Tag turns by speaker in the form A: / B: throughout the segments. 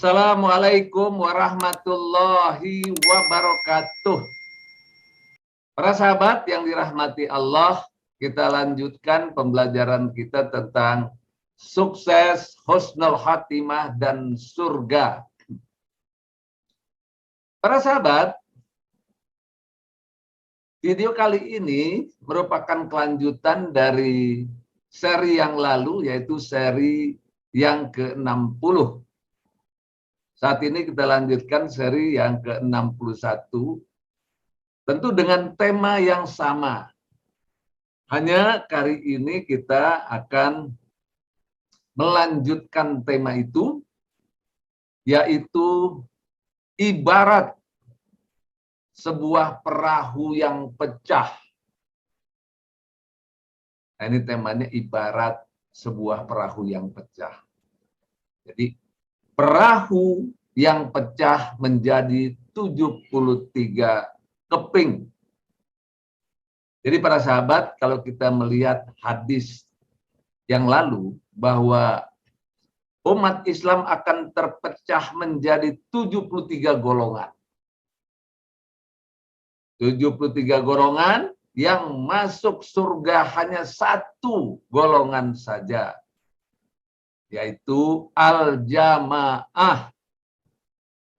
A: Assalamualaikum warahmatullahi wabarakatuh. Para sahabat yang dirahmati Allah, kita lanjutkan pembelajaran kita tentang sukses, husnul khatimah, dan surga. Para sahabat, video kali ini merupakan kelanjutan dari seri yang lalu, yaitu seri yang ke-60. Saat ini kita lanjutkan seri yang ke-61, tentu dengan tema yang sama. Hanya kali ini kita akan melanjutkan tema itu, yaitu ibarat sebuah perahu yang pecah. Nah, ini temanya ibarat sebuah perahu yang pecah. Jadi, perahu yang pecah menjadi 73 keping. Jadi para sahabat, kalau kita melihat hadis yang lalu, bahwa umat Islam akan terpecah menjadi 73 golongan. 73 golongan yang masuk surga hanya satu golongan saja, yaitu al-jamaah.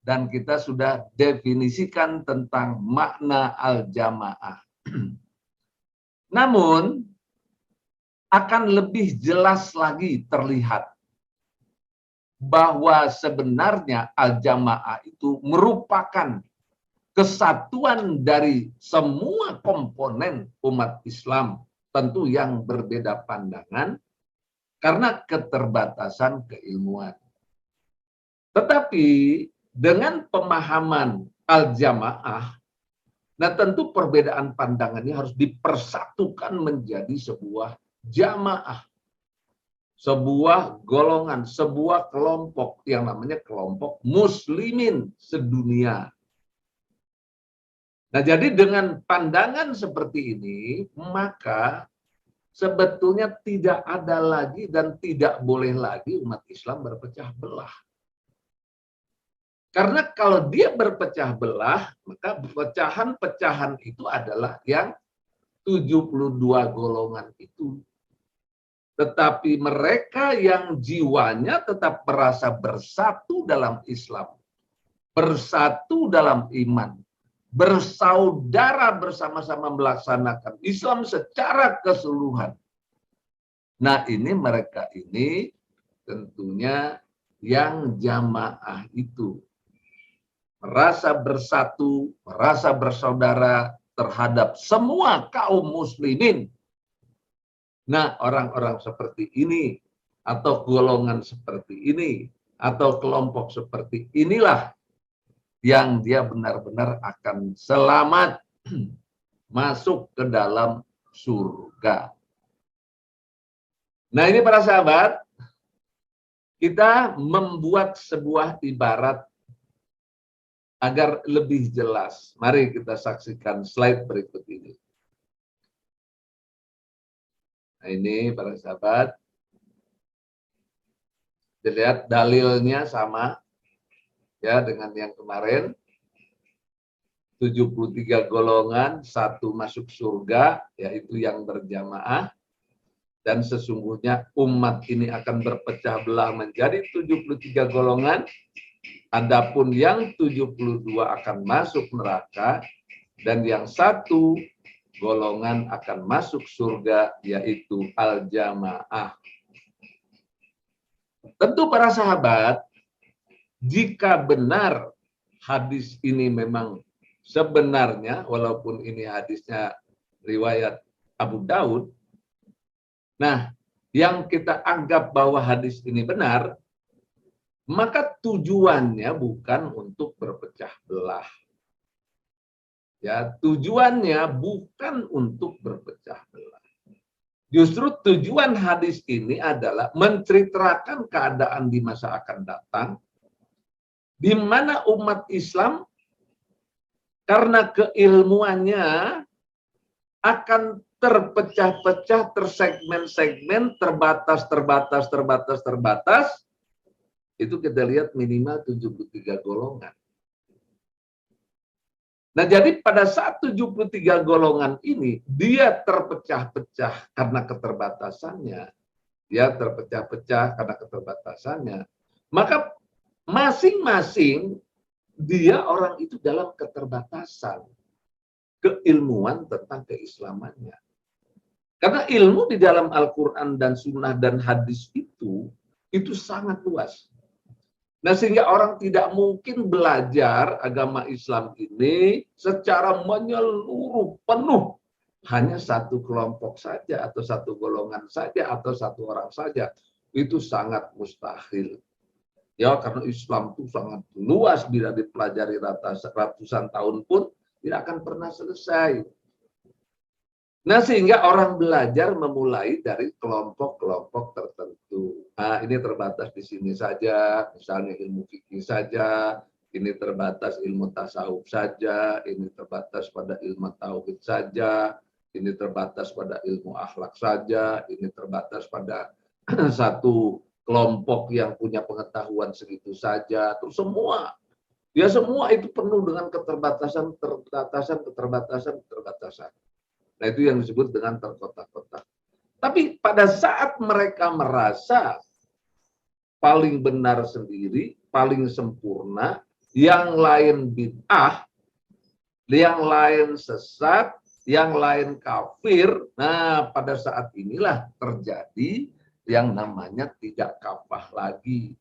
A: Dan kita sudah definisikan tentang makna al-jamaah. Namun, akan lebih jelas lagi terlihat bahwa sebenarnya al-jamaah itu merupakan kesatuan dari semua komponen umat Islam, tentu yang berbeda pandangan karena keterbatasan keilmuan. Tetapi dengan pemahaman al-jamaah, nah tentu perbedaan pandangan ini harus dipersatukan menjadi sebuah jamaah, sebuah golongan, sebuah kelompok yang namanya kelompok muslimin sedunia. Nah, jadi dengan pandangan seperti ini, maka sebetulnya tidak ada lagi dan tidak boleh lagi umat Islam berpecah belah. Karena kalau dia berpecah belah, maka pecahan-pecahan itu adalah yang 72 golongan itu. Tetapi mereka yang jiwanya tetap merasa bersatu dalam Islam, bersatu dalam iman, bersaudara bersama-sama melaksanakan Islam secara keseluruhan. Nah, ini mereka ini tentunya yang jamaah itu. Merasa bersatu, merasa bersaudara terhadap semua kaum muslimin. Nah, orang-orang seperti ini, atau golongan seperti ini, atau kelompok seperti inilah yang dia benar-benar akan selamat masuk ke dalam surga. Nah, ini para sahabat, kita membuat sebuah ibarat agar lebih jelas. Mari kita saksikan slide berikut ini. Nah, ini para sahabat, dilihat dalilnya sama ya dengan yang kemarin. 73 golongan, satu masuk surga, yaitu yang berjamaah. Dan sesungguhnya umat ini akan berpecah belah menjadi 73 golongan. Adapun yang 72 akan masuk neraka, dan yang satu golongan akan masuk surga, yaitu al-jamaah. Tentu para sahabat, jika benar hadis ini memang sebenarnya, walaupun ini hadisnya riwayat Abu Daud, nah yang kita anggap bahwa hadis ini benar, maka tujuannya bukan untuk berpecah belah. Ya, tujuannya bukan untuk berpecah belah. Justru tujuan hadis ini adalah menceritakan keadaan di masa akan datang, di mana umat Islam karena keilmuannya akan terpecah-pecah, tersegmen-segmen, terbatas, itu kita lihat minimal 73 golongan. Nah, jadi pada saat 73 golongan ini, dia terpecah-pecah karena keterbatasannya. Dia terpecah-pecah karena keterbatasannya. Maka masing-masing dia orang itu dalam keterbatasan keilmuan tentang keislamannya. Karena ilmu di dalam Al-Quran dan Sunnah dan Hadis itu sangat luas. Nah, sehingga orang tidak mungkin belajar agama Islam ini secara menyeluruh penuh. Hanya satu kelompok saja, atau satu golongan saja, atau satu orang saja. Itu sangat mustahil. Ya, karena Islam itu sangat luas, bila dipelajari ratusan tahun pun tidak akan pernah selesai. Nah, sehingga orang belajar memulai dari kelompok-kelompok tertentu. Nah, ini terbatas di sini saja, misalnya ilmu fikih saja, ini terbatas ilmu tasawuf saja, ini terbatas pada ilmu tauhid saja, ini terbatas pada ilmu akhlak saja, ini terbatas pada satu kelompok yang punya pengetahuan segitu saja. Terus semua itu penuh dengan keterbatasan. Nah, itu yang disebut dengan terkotak-kotak. Tapi pada saat mereka merasa paling benar sendiri, paling sempurna, yang lain bid'ah, yang lain sesat, yang lain kafir, nah pada saat inilah terjadi yang namanya tidak kafah lagi.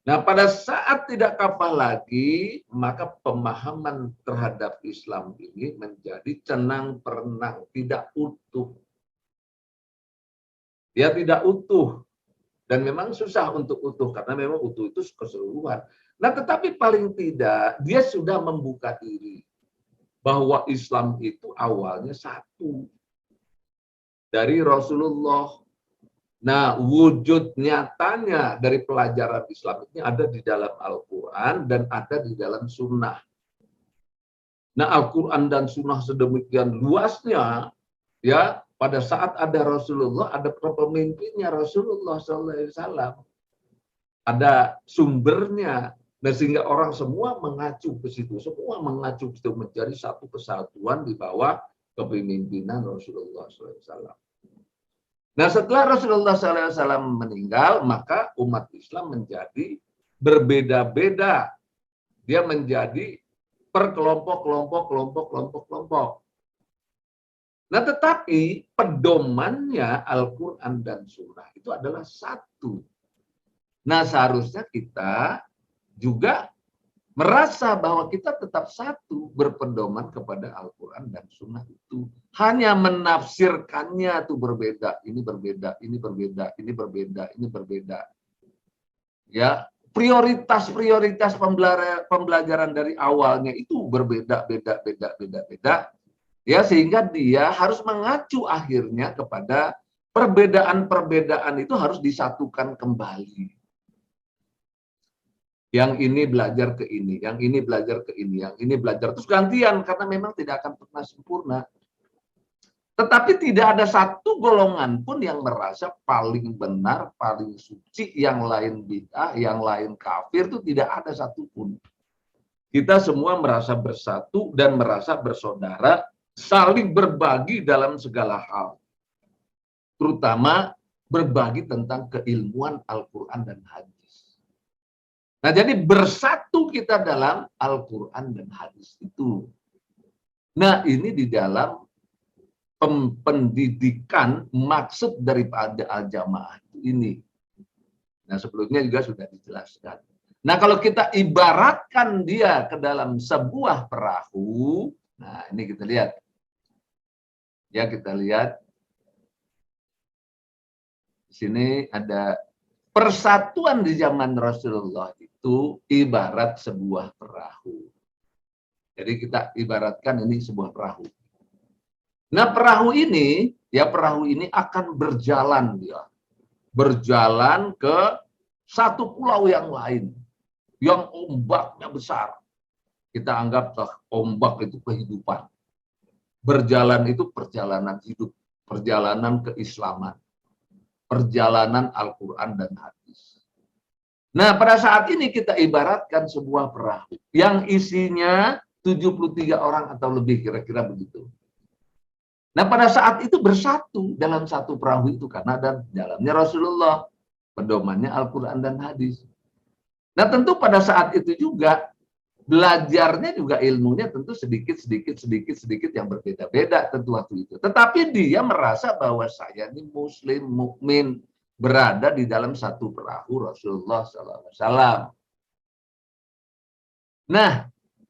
A: Nah, pada saat tidak kafah lagi, maka pemahaman terhadap Islam ini menjadi cenang-perenang, tidak utuh. Dia tidak utuh. Dan memang susah untuk utuh, karena memang utuh itu keseluruhan. Nah, tetapi paling tidak, dia sudah membuka diri. Bahwa Islam itu awalnya satu. Dari Rasulullah. Nah, wujud nyatanya dari pelajaran Islam ini ada di dalam Al-Quran dan ada di dalam Sunnah. Nah, Al-Quran dan Sunnah sedemikian luasnya, ya, pada saat ada Rasulullah, ada pemimpinnya Rasulullah SAW. Ada sumbernya. Nah, sehingga orang semua mengacu ke situ. Semua mengacu ke situ menjadi satu kesatuan di bawah kepemimpinan Rasulullah SAW. Nah, setelah Rasulullah SAW meninggal, maka umat Islam menjadi berbeda-beda. Dia menjadi per kelompok. Nah, tetapi pedomannya Al-Quran dan Sunnah itu adalah satu. Nah, seharusnya kita juga merasa bahwa kita tetap satu, berpedoman kepada Al-Quran dan Sunnah itu. Hanya menafsirkannya itu berbeda, ini berbeda, ini berbeda, ini berbeda, ini berbeda. Ya, prioritas pembelajaran dari awalnya itu berbeda. Ya, sehingga dia harus mengacu akhirnya kepada perbedaan-perbedaan itu harus disatukan kembali. Yang ini belajar ke ini, yang ini belajar ke ini, yang ini belajar terus gantian, karena memang tidak akan pernah sempurna. Tetapi tidak ada satu golongan pun yang merasa paling benar, paling suci, yang lain bid'ah, yang lain kafir, itu tidak ada satupun. Kita semua merasa bersatu dan merasa bersaudara, saling berbagi dalam segala hal. Terutama berbagi tentang keilmuan Al-Quran dan Hadis. Nah, jadi bersatu kita dalam Al-Quran dan Hadis itu. Nah, ini di dalam pendidikan maksud daripada al-jamaah ini. Nah, sebelumnya juga sudah dijelaskan. Nah, kalau kita ibaratkan dia ke dalam sebuah perahu, nah ini kita lihat. Ya, kita lihat. Di sini ada persatuan di zaman Rasulullah itu ibarat sebuah perahu. Jadi kita ibaratkan ini sebuah perahu. Nah, perahu ini akan berjalan dia. Berjalan ke satu pulau yang lain. Yang ombaknya besar. Kita anggap ombak itu kehidupan. Berjalan itu perjalanan hidup. Perjalanan keislaman. Perjalanan Al-Quran dan Hadis. Nah, pada saat ini kita ibaratkan sebuah perahu yang isinya 73 orang atau lebih, kira-kira begitu. Nah, pada saat itu bersatu dalam satu perahu itu karena ada dalamnya Rasulullah, pedomannya Al-Quran dan hadis. Nah, tentu pada saat itu juga belajarnya juga ilmunya tentu sedikit yang berbeda-beda tentu waktu itu. Tetapi dia merasa bahwa saya ini muslim, mukmin, berada di dalam satu perahu Rasulullah SAW. Nah,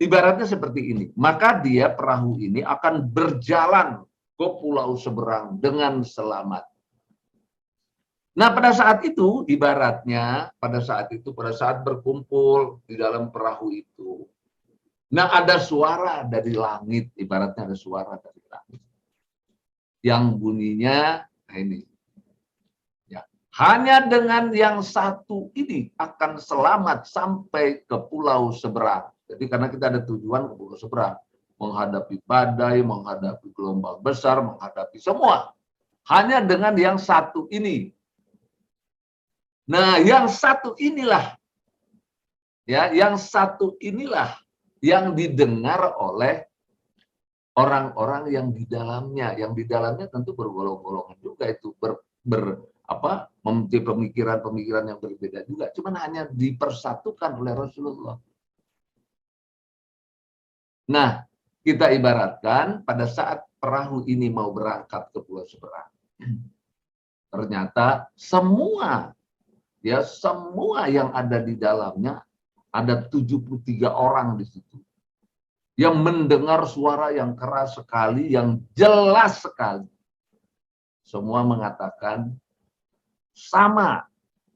A: ibaratnya seperti ini. Maka dia perahu ini akan berjalan ke pulau seberang dengan selamat. Nah, pada saat itu, ibaratnya, pada saat berkumpul di dalam perahu itu, nah ada suara dari langit, ibaratnya ada suara dari langit. Yang bunyinya, nah ini, ya, hanya dengan yang satu ini akan selamat sampai ke pulau seberang. Jadi karena kita ada tujuan ke pulau seberang, menghadapi badai, menghadapi gelombang besar, menghadapi semua. Hanya dengan yang satu ini. Nah, yang satu inilah, ya, yang satu inilah yang didengar oleh orang-orang yang di dalamnya. Yang di dalamnya tentu bergolong-golongan juga itu, memiliki pemikiran-pemikiran yang berbeda juga. Cuman hanya dipersatukan oleh Rasulullah. Nah, kita ibaratkan pada saat perahu ini mau berangkat ke pulau seberang, ternyata semua yang ada di dalamnya, ada 73 orang di situ yang mendengar suara yang keras sekali, yang jelas sekali. Semua mengatakan sama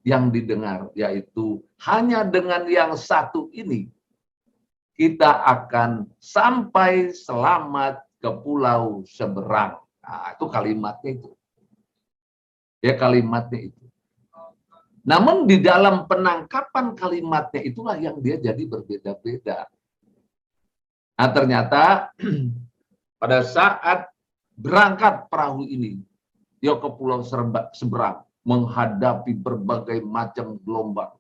A: yang didengar, yaitu hanya dengan yang satu ini kita akan sampai selamat ke pulau seberang. Nah, itu kalimatnya itu. Ya, kalimatnya itu. Namun di dalam penangkapan kalimatnya itulah yang dia jadi berbeda-beda. Nah, ternyata pada saat berangkat perahu ini, dia ke pulau seberang, menghadapi berbagai macam gelombang,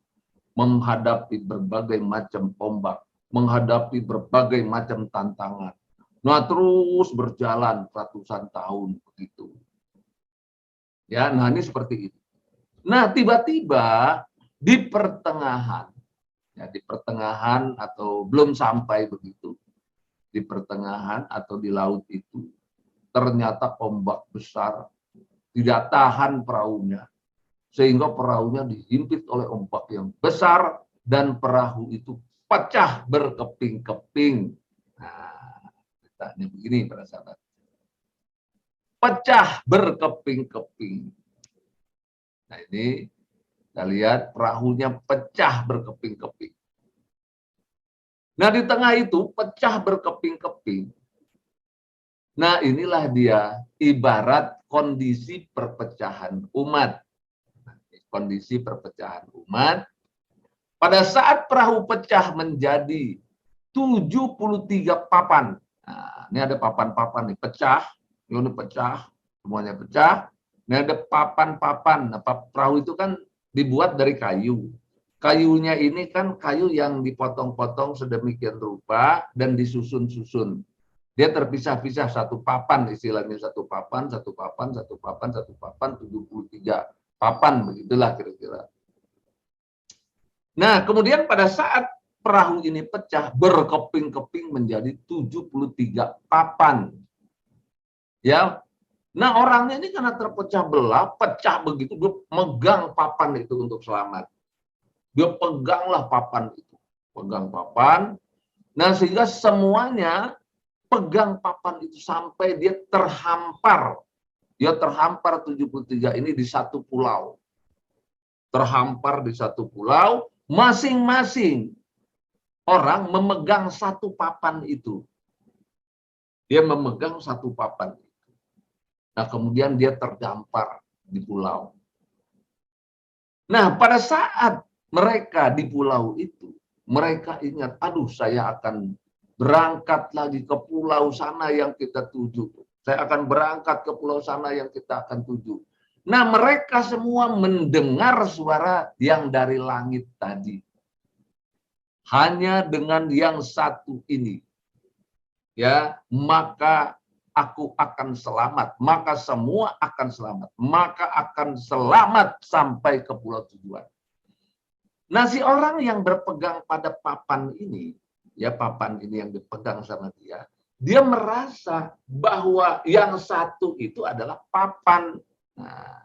A: menghadapi berbagai macam ombak, menghadapi berbagai macam tantangan. Nah, terus berjalan ratusan tahun begitu. Ya, nah ini seperti itu. Nah, tiba-tiba di pertengahan atau belum sampai begitu, di pertengahan atau di laut itu, ternyata ombak besar tidak tahan perahunya, sehingga perahunya dihimpit oleh ombak yang besar dan perahu itu pecah berkeping-keping. Nah, ceritanya begini para sahabat. Pecah berkeping-keping. Nah, ini kita lihat perahunya pecah berkeping-keping. Nah, di tengah itu pecah berkeping-keping. Nah, inilah dia ibarat kondisi perpecahan umat. Kondisi perpecahan umat. Pada saat perahu pecah menjadi 73 papan. Nah, ini ada papan-papan nih, pecah. Ini pecah, semuanya pecah. Ini ada papan-papan. Nah, perahu itu kan dibuat dari kayu. Kayunya ini kan kayu yang dipotong-potong sedemikian rupa dan disusun-susun. Dia terpisah-pisah satu papan, istilahnya satu papan, 73 papan, begitulah kira-kira. Nah, kemudian pada saat perahu ini pecah, berkeping-keping menjadi 73 papan. Ya, nah orangnya ini karena terpecah belah, pecah begitu, dia megang papan itu untuk selamat. Dia peganglah papan itu, pegang papan. Nah, sehingga semuanya pegang papan itu sampai dia terhampar. Dia terhampar 73 ini di satu pulau. Terhampar di satu pulau, masing-masing orang memegang satu papan itu. Dia memegang satu papan. Nah, kemudian dia terdampar di pulau. Nah, pada saat mereka di pulau itu, mereka ingat, aduh saya akan berangkat lagi ke pulau sana yang kita tuju. Saya akan berangkat ke pulau sana yang kita akan tuju. Nah, mereka semua mendengar suara yang dari langit tadi. Hanya dengan yang satu ini, ya, maka aku akan selamat, maka semua akan selamat, maka akan selamat sampai ke pulau tujuan. Nah, si orang yang berpegang pada papan ini, ya, papan ini yang dipegang sama dia merasa bahwa yang satu itu adalah papan. Nah,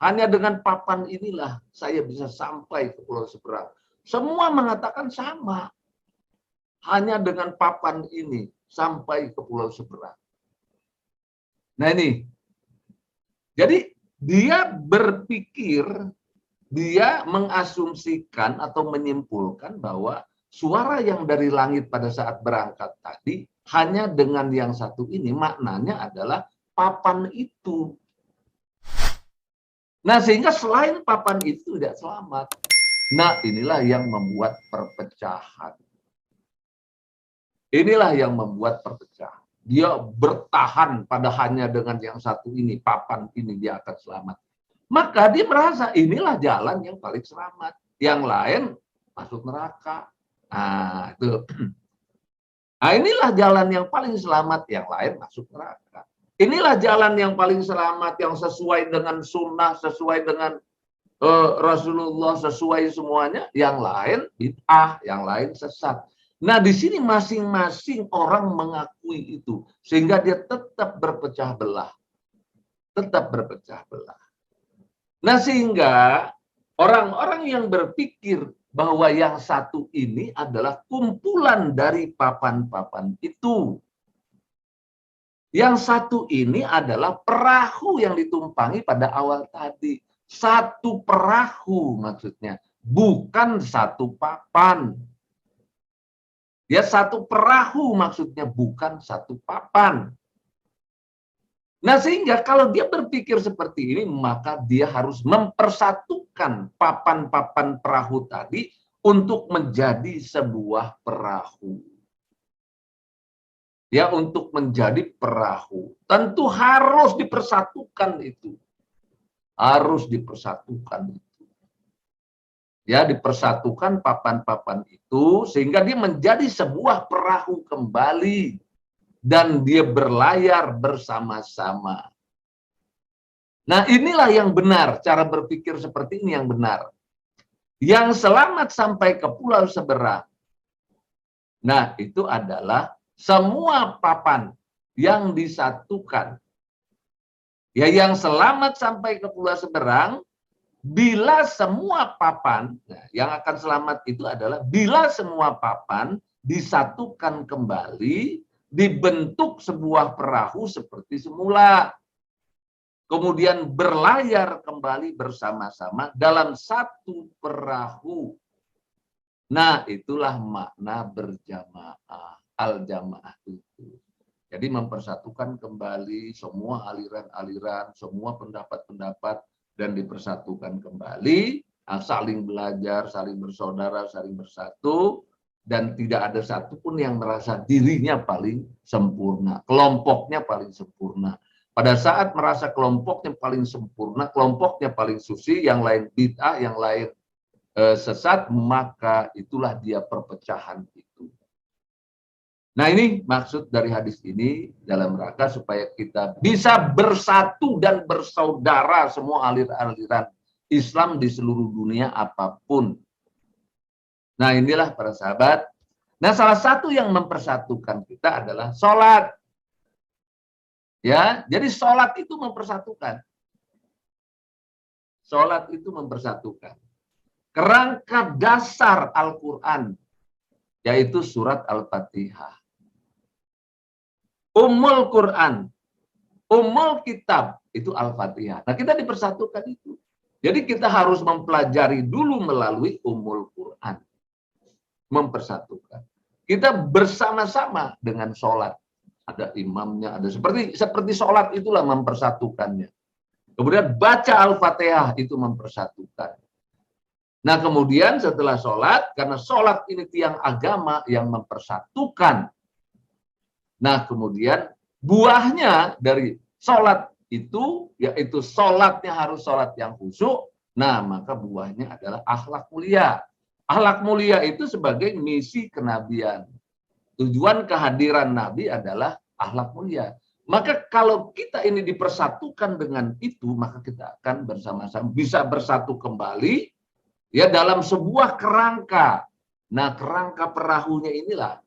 A: hanya dengan papan inilah saya bisa sampai ke pulau seberang. Semua mengatakan sama. Hanya dengan papan ini sampai ke pulau seberang. Nah ini, jadi dia berpikir, dia mengasumsikan atau menyimpulkan bahwa suara yang dari langit pada saat berangkat tadi, hanya dengan yang satu ini maknanya adalah papan itu. Nah sehingga selain papan itu tidak selamat. Nah inilah yang membuat perpecahan. Inilah yang membuat perpecahan. Dia bertahan pada hanya dengan yang satu ini, papan ini dia akan selamat. Maka dia merasa inilah jalan yang paling selamat. Yang lain masuk neraka. Nah, itu. Nah, inilah jalan yang paling selamat, yang lain masuk neraka. Inilah jalan yang paling selamat, yang sesuai dengan sunnah, sesuai dengan Rasulullah, sesuai semuanya. Yang lain bid'ah, yang lain sesat. Nah, di sini masing-masing orang mengakui itu. Sehingga dia tetap berpecah belah. Tetap berpecah belah. Nah, sehingga orang-orang yang berpikir bahwa yang satu ini adalah kumpulan dari papan-papan itu. Yang satu ini adalah perahu yang ditumpangi pada awal tadi. Satu perahu maksudnya, bukan satu papan. Ya, satu perahu maksudnya, bukan satu papan. Nah, sehingga kalau dia berpikir seperti ini, maka dia harus mempersatukan papan-papan perahu tadi untuk menjadi sebuah perahu. Ya, untuk menjadi perahu. Tentu harus dipersatukan itu. Harus dipersatukan itu. Ya, dipersatukan papan-papan itu sehingga dia menjadi sebuah perahu kembali dan dia berlayar bersama-sama. Nah, inilah yang benar, cara berpikir seperti ini yang benar. Yang selamat sampai ke pulau seberang. Nah, itu adalah semua papan yang disatukan. Ya, yang selamat sampai ke pulau seberang. Bila semua papan, nah, yang akan selamat itu adalah bila semua papan disatukan kembali, dibentuk sebuah perahu seperti semula. Kemudian berlayar kembali bersama-sama dalam satu perahu. Nah, itulah makna berjamaah, al-jamaah itu. Jadi mempersatukan kembali semua aliran-aliran, semua pendapat-pendapat, dan dipersatukan kembali, saling belajar, saling bersaudara, saling bersatu, dan tidak ada satupun yang merasa dirinya paling sempurna, kelompoknya paling sempurna. Pada saat merasa kelompoknya paling sempurna, kelompoknya paling suci, yang lain bid'ah, yang lain sesat, maka itulah dia perpecahan itu. Nah, ini maksud dari hadis ini dalam rangka supaya kita bisa bersatu dan bersaudara semua aliran-aliran Islam di seluruh dunia apapun. Nah, inilah para sahabat. Nah, salah satu yang mempersatukan kita adalah sholat. Ya, jadi sholat itu mempersatukan. Sholat itu mempersatukan. Kerangka dasar Al-Quran, yaitu surat Al-Fatihah. Ummul Quran, ummul kitab, itu Al-Fatihah. Nah, kita dipersatukan itu. Jadi kita harus mempelajari dulu melalui ummul Quran. Mempersatukan. Kita bersama-sama dengan sholat. Ada imamnya, ada seperti sholat itulah mempersatukannya. Kemudian baca Al-Fatihah itu mempersatukan. Nah, kemudian setelah sholat, karena sholat ini tiang agama yang mempersatukan. Nah, kemudian buahnya dari sholat itu, yaitu sholatnya harus sholat yang khusyuk, nah maka buahnya adalah akhlak mulia. Akhlak mulia itu sebagai misi kenabian. Tujuan kehadiran Nabi adalah akhlak mulia. Maka kalau kita ini dipersatukan dengan itu, maka kita akan bersama-sama bisa bersatu kembali ya dalam sebuah kerangka. Nah, kerangka perahunya inilah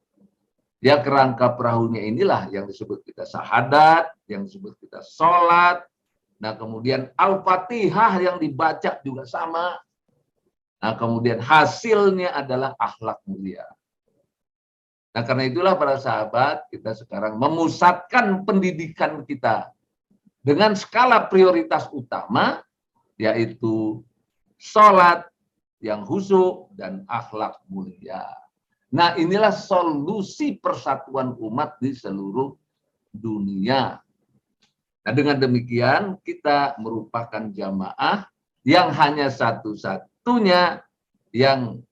A: yang disebut kita syahadat, yang disebut kita sholat. Nah, kemudian Al-Fatihah yang dibaca juga sama. Nah, kemudian hasilnya adalah akhlak mulia. Nah, karena itulah para sahabat, kita sekarang memusatkan pendidikan kita dengan skala prioritas utama, yaitu sholat yang khusyuk dan akhlak mulia. Nah, inilah solusi persatuan umat di seluruh dunia. Nah, dengan demikian kita merupakan jamaah yang hanya satu-satunya yang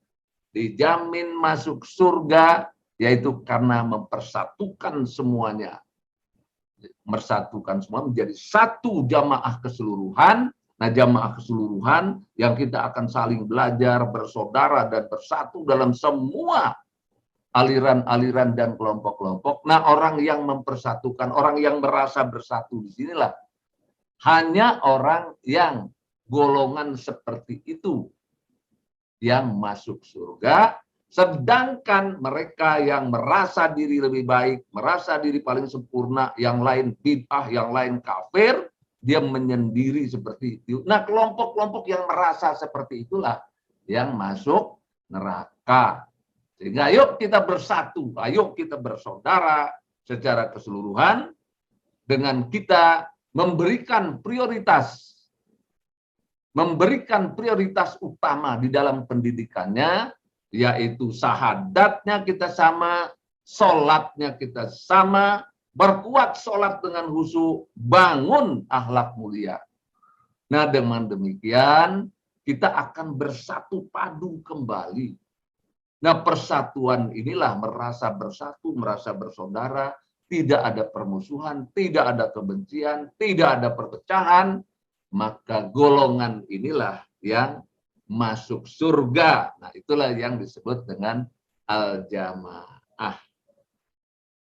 A: dijamin masuk surga, yaitu karena mempersatukan semuanya. Mersatukan semua menjadi satu jamaah keseluruhan. Nah, jamaah keseluruhan yang kita akan saling belajar, bersaudara, dan bersatu dalam semua aliran-aliran dan kelompok-kelompok. Nah, orang yang mempersatukan, orang yang merasa bersatu di sinilah hanya orang yang golongan seperti itu yang masuk surga, sedangkan mereka yang merasa diri lebih baik, merasa diri paling sempurna, yang lain bid'ah, yang lain kafir, dia menyendiri seperti itu. Nah, kelompok-kelompok yang merasa seperti itulah yang masuk neraka. Sehingga ayo kita bersatu, ayo kita bersaudara secara keseluruhan dengan kita memberikan prioritas utama di dalam pendidikannya, yaitu syahadatnya kita sama, sholatnya kita sama, berkuat sholat dengan khusyuk, bangun akhlak mulia. Nah, dengan demikian kita akan bersatu padu kembali. Nah, persatuan inilah merasa bersatu, merasa bersaudara, tidak ada permusuhan, tidak ada kebencian, tidak ada perpecahan, maka golongan inilah yang masuk surga. Nah, itulah yang disebut dengan al-jamaah.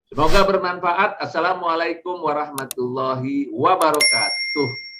A: Semoga bermanfaat. Assalamualaikum warahmatullahi wabarakatuh.